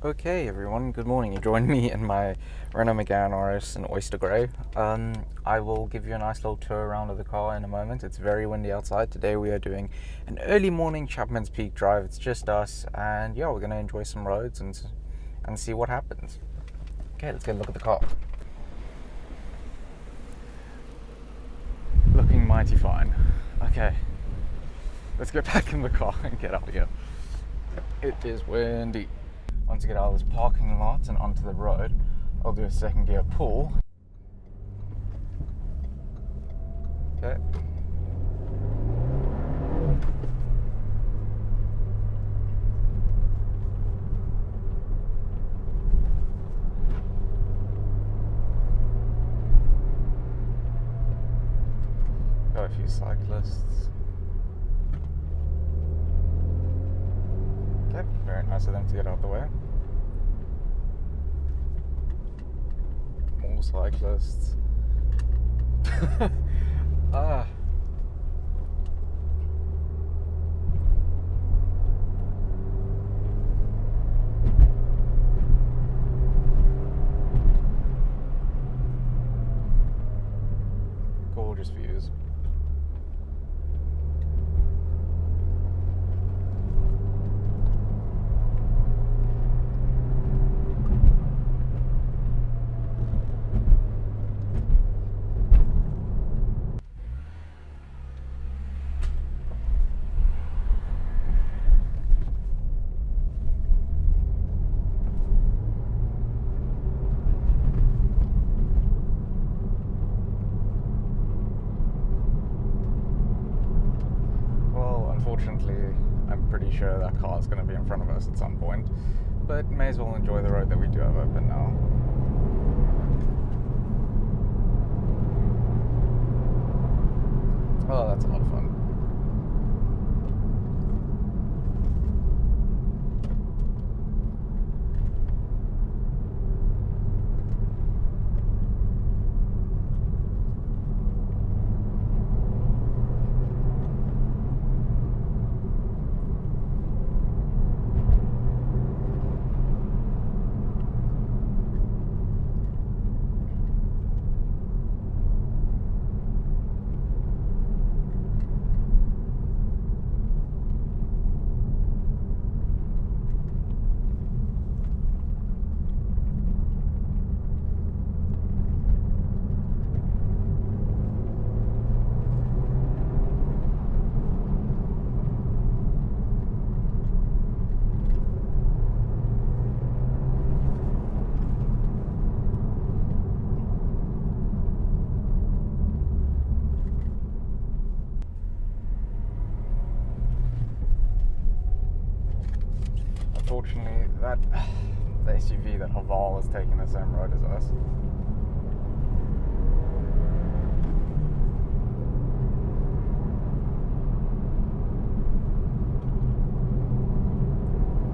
Okay, everyone, good morning. You joined me in my Renault Megane RS in Oyster Grey. I will give you a nice little tour around of the car in a moment. It's very windy outside. Today we are doing an early morning Chapman's Peak drive. It's just us, and yeah, we're going to enjoy some roads and see what happens. Okay, let's get a look at the car. Looking mighty fine. Okay, let's get back in the car and get out of here. It is windy. Once you get out of this parking lot and onto the road, I'll do a second gear pull. Okay. Got a few cyclists. Okay, very nice of them to get out the way. More cyclists. Ah. Gorgeous views. Unfortunately, I'm pretty sure that car is going to be in front of us at some point, but may as well enjoy the road that we do have open now. Oh, that's a lot of fun. Unfortunately, the SUV, that Haval, is taking the same road as us.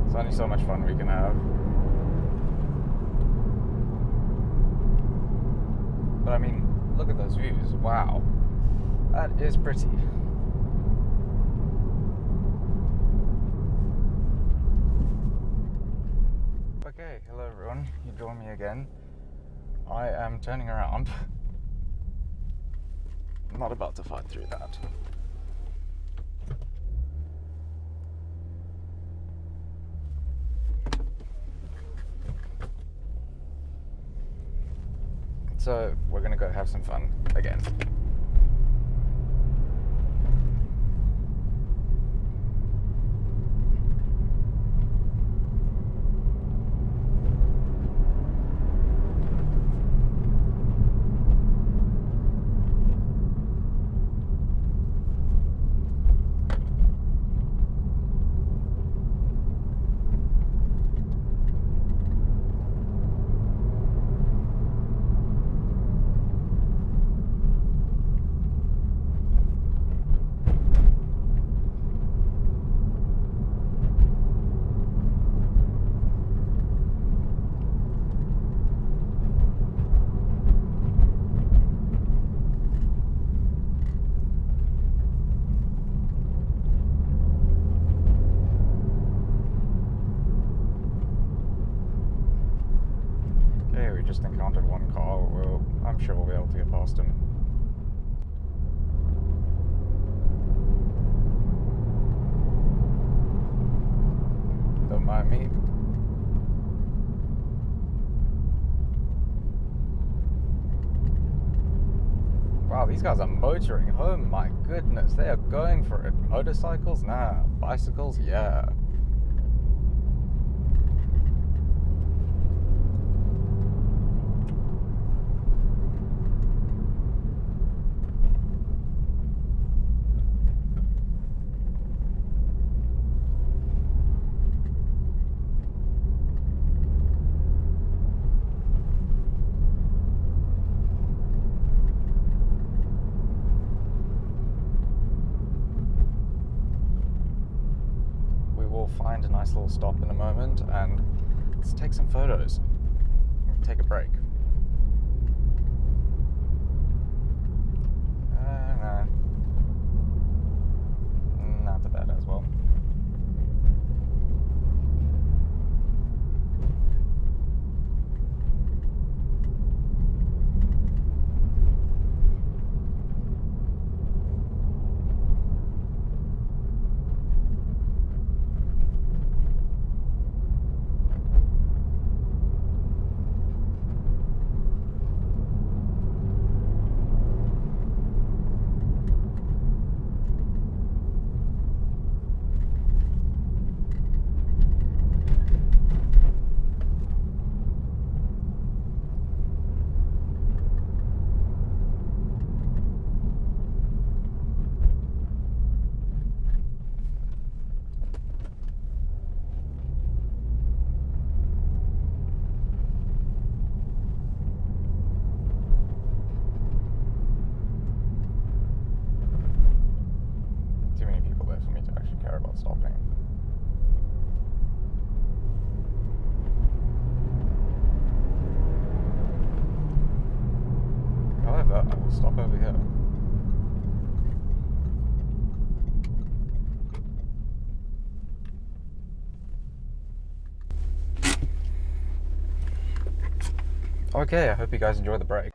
There's only so much fun we can have. But I mean, look at those views. Wow. That is pretty. Okay, hello everyone. You join me again. I am turning around. I'm not about to fight through that. So we're gonna go have some fun again. we just encountered one car. I'm sure we'll be able to get past him. Don't mind me. Wow, these guys are motoring home, my goodness, they are going for it. Motorcycles? Nah. Bicycles? Yeah. Find a nice little stop in a moment and let's take some photos and take a break. Nah. Not to that as well. Stopping. However, I will stop over here. Okay, I hope you guys enjoy the break.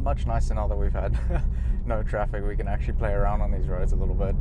Much nicer now that we've had no traffic. We can actually play around on these roads a little bit.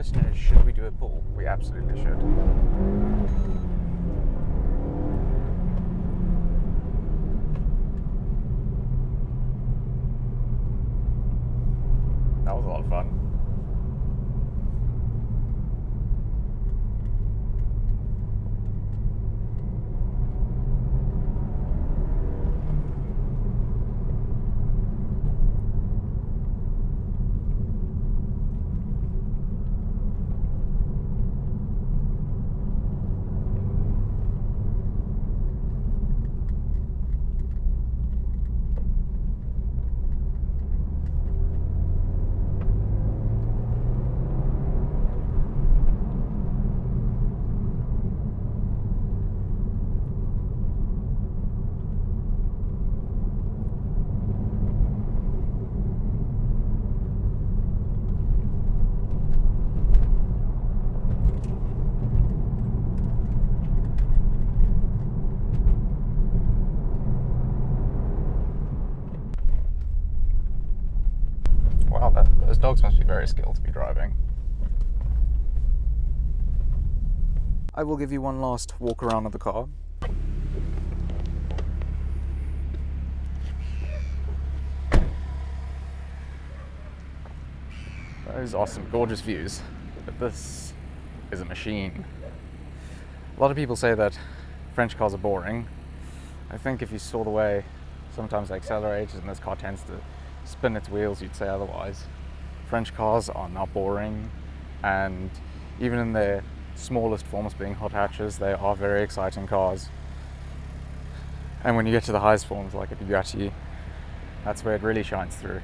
question is, should we do a pull? We absolutely should. That was a lot of fun. Wow, those dogs must be very skilled to be driving. I will give you one last walk around of the car. Those are some gorgeous views, but this is a machine. A lot of people say that French cars are boring. I think if you saw the way sometimes they accelerate and this car tends to spin its wheels, you'd say otherwise. French cars are not boring, and even in their smallest forms, being hot hatches, they are very exciting cars. And when you get to the highest forms, like a Bugatti, that's where it really shines through.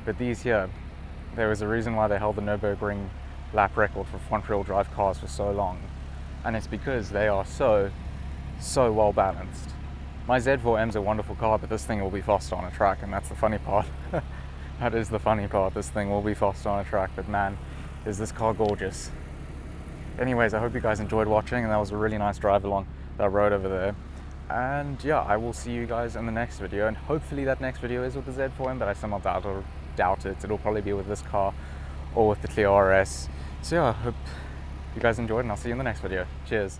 But these here, there was a reason why they held the Nürburgring lap record for front-wheel drive cars for so long, and it's because they are so well balanced. My Z4M's a wonderful car, but this thing will be faster on a track, and that's the funny part. That is the funny part. This thing will be faster on a track, but man, is this car gorgeous. Anyways, I hope you guys enjoyed watching, and that was a really nice drive along that road over there. And yeah, I will see you guys in the next video, and hopefully that next video is with the Z4M, but I somehow doubt it. It'll probably be with this car or with the Clio RS. So yeah, I hope you guys enjoyed, and I'll see you in the next video. Cheers.